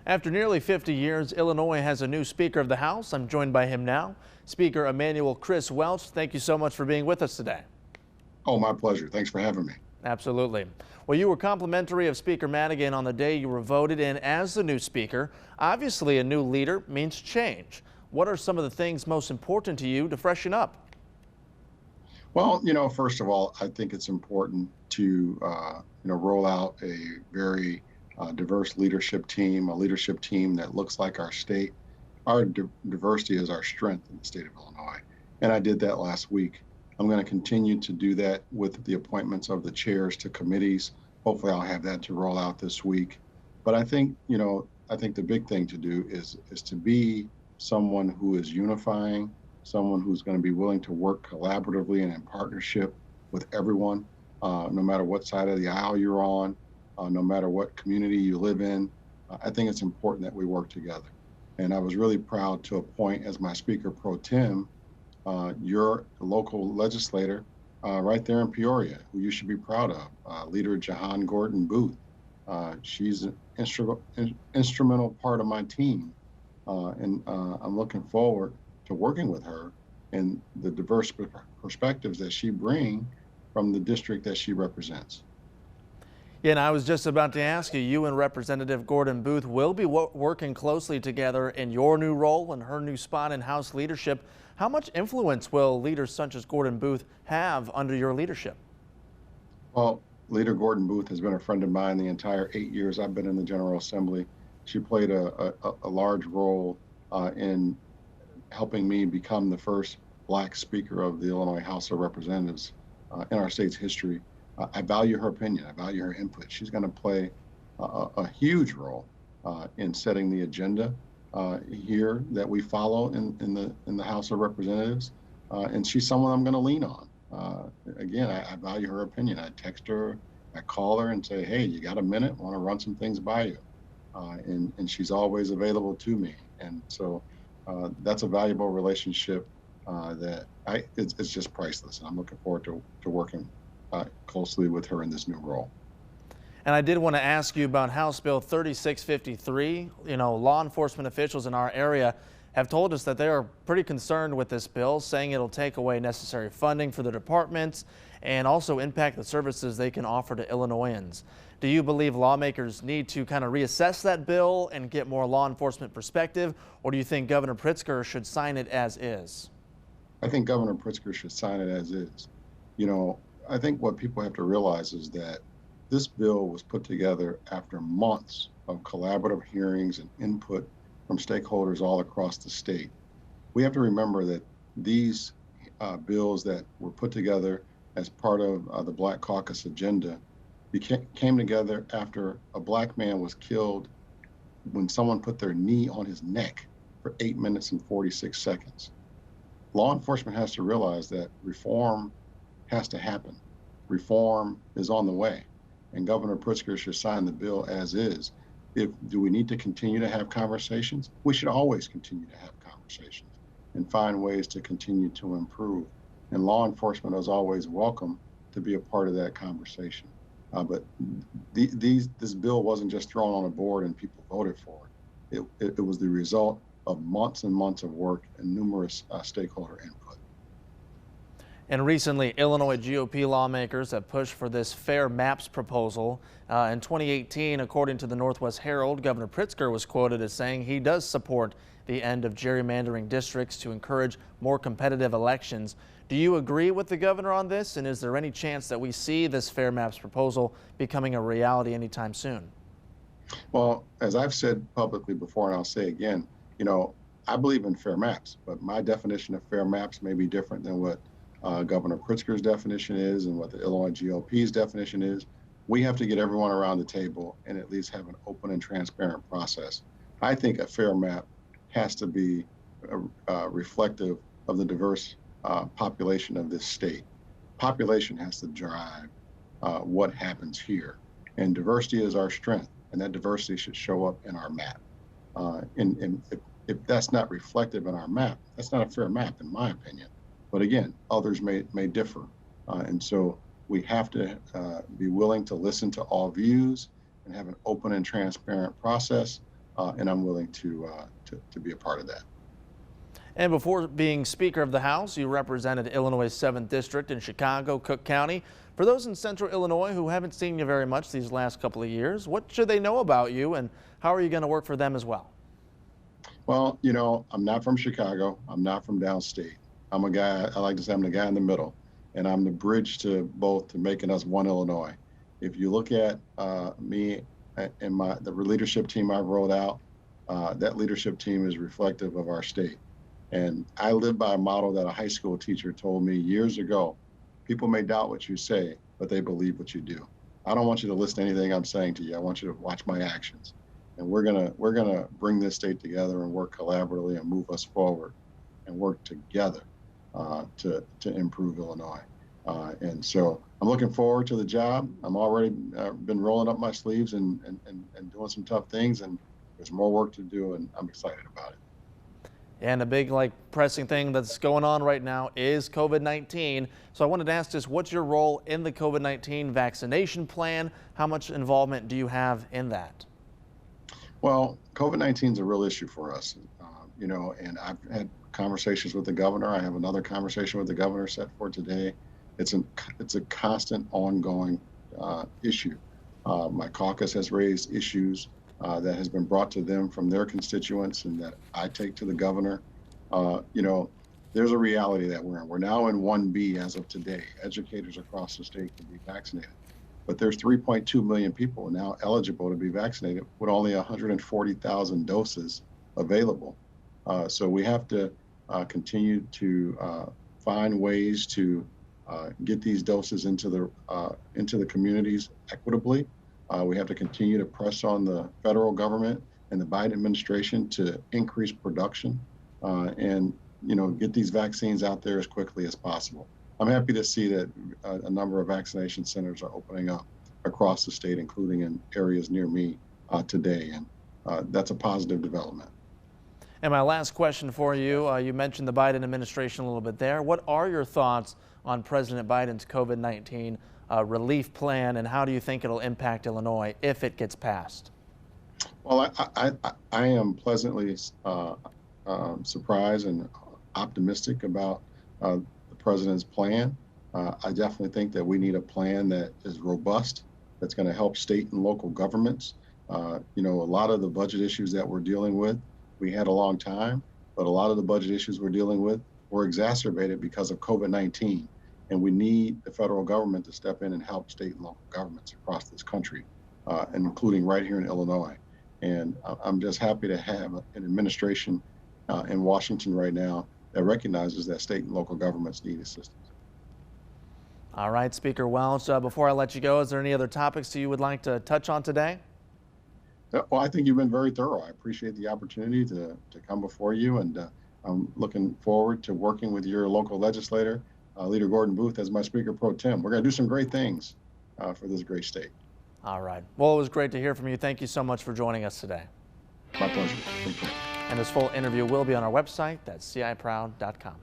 After nearly 50 years, Illinois has a new Speaker of the House. I'm joined by him now, Speaker Emmanuel Chris Welch. Thank you so much for being with us today. Oh, my pleasure. Thanks for having me. Absolutely. Well, you were complimentary of Speaker Madigan on the day you were voted in as the new Speaker. Obviously, a new leader means change. What are some of the things most important to you to freshen up? Well, first of all, I think it's important to, roll out a very diverse leadership team, a leadership team that looks like our state. Our diversity is our strength in the state of Illinois. And I did that last week. I'm going to continue to do that with the appointments of the chairs to committees. Hopefully I'll have that to roll out this week. But I think the big thing to do is to be someone who is unifying, someone who's going to be willing to work collaboratively and in partnership with everyone, no matter what side of the aisle you're on, no matter what community you live in. I think it's important that we work together. And I was really proud to appoint as my Speaker Pro Tem your local legislator right there in Peoria, who you should be proud of, Leader Jahan Gordon Booth. She's an instrumental part of my team, and I'm looking forward to working with her and the diverse perspectives that she brings from the district that she represents. Yeah, and I was just about to ask you, you and Representative Gordon Booth will be working closely together in your new role and her new spot in House leadership. How much influence will leaders such as Gordon Booth have under your leadership? Well, Leader Gordon Booth has been a friend of mine the entire 8 years I've been in the General Assembly. She played a large role in helping me become the first Black Speaker of the Illinois House of Representatives in our state's history. I value her opinion. I value her input. She's going to play a huge role in setting the agenda here that we follow in the House of Representatives, and she's someone I'm going to lean on. Again, I value her opinion. I text her, I call her, and say, "Hey, you got a minute? Want to run some things by you?" And she's always available to me, and so that's a valuable relationship it's just priceless. And I'm looking forward to working closely with her in this new role. And I did want to ask you about House Bill 3653. Law enforcement officials in our area have told us that they are pretty concerned with this bill, saying it'll take away necessary funding for the departments and also impact the services they can offer to Illinoisans. Do you believe lawmakers need to kind of reassess that bill and get more law enforcement perspective, or do you think Governor Pritzker should sign it as is? I think Governor Pritzker should sign it as is. I think what people have to realize is that this bill was put together after months of collaborative hearings and input from stakeholders all across the state. We have to remember that these bills that were put together as part of the Black Caucus agenda came together after a Black man was killed when someone put their knee on his neck for 8 minutes and 46 seconds. Law enforcement has to realize that reform has to happen. Reform is on the way, and Governor Pritzker should sign the bill as is. Do we need to continue to have conversations? We should always continue to have conversations and find ways to continue to improve. And law enforcement is always welcome to be a part of that conversation. But this bill wasn't just thrown on a board and people voted for it. It was the result of months and months of work and numerous stakeholder input. And recently, Illinois GOP lawmakers have pushed for this fair maps proposal. In 2018, according to the Northwest Herald, Governor Pritzker was quoted as saying he does support the end of gerrymandering districts to encourage more competitive elections. Do you agree with the governor on this? And is there any chance that we see this fair maps proposal becoming a reality anytime soon? Well, as I've said publicly before, and I'll say again, I believe in fair maps, but my definition of fair maps may be different than what Governor Pritzker's definition is and what the Illinois GOP's definition is. We have to get everyone around the table and at least have an open and transparent process. I think a fair map has to be reflective of the diverse population of this state. Population has to drive what happens here, and diversity is our strength, and that diversity should show up in our map. And if that's not reflective in our map, that's not a fair map, in my opinion. But again, others may differ. And so we have to be willing to listen to all views and have an open and transparent process and I'm willing to be a part of that. And before being Speaker of the House, you represented Illinois' 7th District in Chicago, Cook County. For those in Central Illinois who haven't seen you very much these last couple of years, what should they know about you, and how are you going to work for them as well? Well, I'm not from Chicago. I'm not from downstate. I'm a guy, I like to say I'm the guy in the middle, and I'm the bridge to both, to making us one Illinois. If you look at me and the leadership team I've rolled out, that leadership team is reflective of our state. And I live by a model that a high school teacher told me years ago. People may doubt what you say, but they believe what you do. I don't want you to listen to anything I'm saying to you. I want you to watch my actions. And we're gonna bring this state together and work collaboratively and move us forward and work together to improve Illinois. And so I'm looking forward to the job. I'm already been rolling up my sleeves and doing some tough things, and there's more work to do, and I'm excited about it. And a big, pressing thing that's going on right now is COVID-19. So I wanted to ask just what's your role in the COVID-19 vaccination plan? How much involvement do you have in that? Well, COVID-19 is a real issue for us, and I've had conversations with the governor. I have another conversation with the governor set for today. It's a constant, ongoing issue. My caucus has raised issues that has been brought to them from their constituents, and that I take to the governor. There's a reality that we're in. We're now in 1B as of today. Educators across the state can be vaccinated, but there's 3.2 million people now eligible to be vaccinated with only 140,000 doses available. So we have to continue to find ways to get these doses into the communities equitably. We have to continue to press on the federal government and the Biden administration to increase production and get these vaccines out there as quickly as possible. I'm happy to see that a number of vaccination centers are opening up across the state, including in areas near me today, and that's a positive development. And my last question for you, you mentioned the Biden administration a little bit there. What are your thoughts on President Biden's COVID-19 relief plan, and how do you think it'll impact Illinois if it gets passed? Well, I am pleasantly surprised and optimistic about the president's plan. I definitely think that we need a plan that is robust, that's going to help state and local governments. A lot of the budget issues that we're dealing with, we had a long time, but a lot of the budget issues we're dealing with were exacerbated because of COVID-19. And we need the federal government to step in and help state and local governments across this country, and including right here in Illinois. And I'm just happy to have an administration in Washington right now that recognizes that state and local governments need assistance. All right, Speaker Welch, before I let you go, is there any other topics you would like to touch on today? Well, I think you've been very thorough. I appreciate the opportunity to come before you, and I'm looking forward to working with your local legislator, Leader Gordon Booth, as my Speaker Pro Tem. We're going to do some great things for this great state. All right. Well, it was great to hear from you. Thank you so much for joining us today. My pleasure. Thank you. And this full interview will be on our website, that's ciproud.com.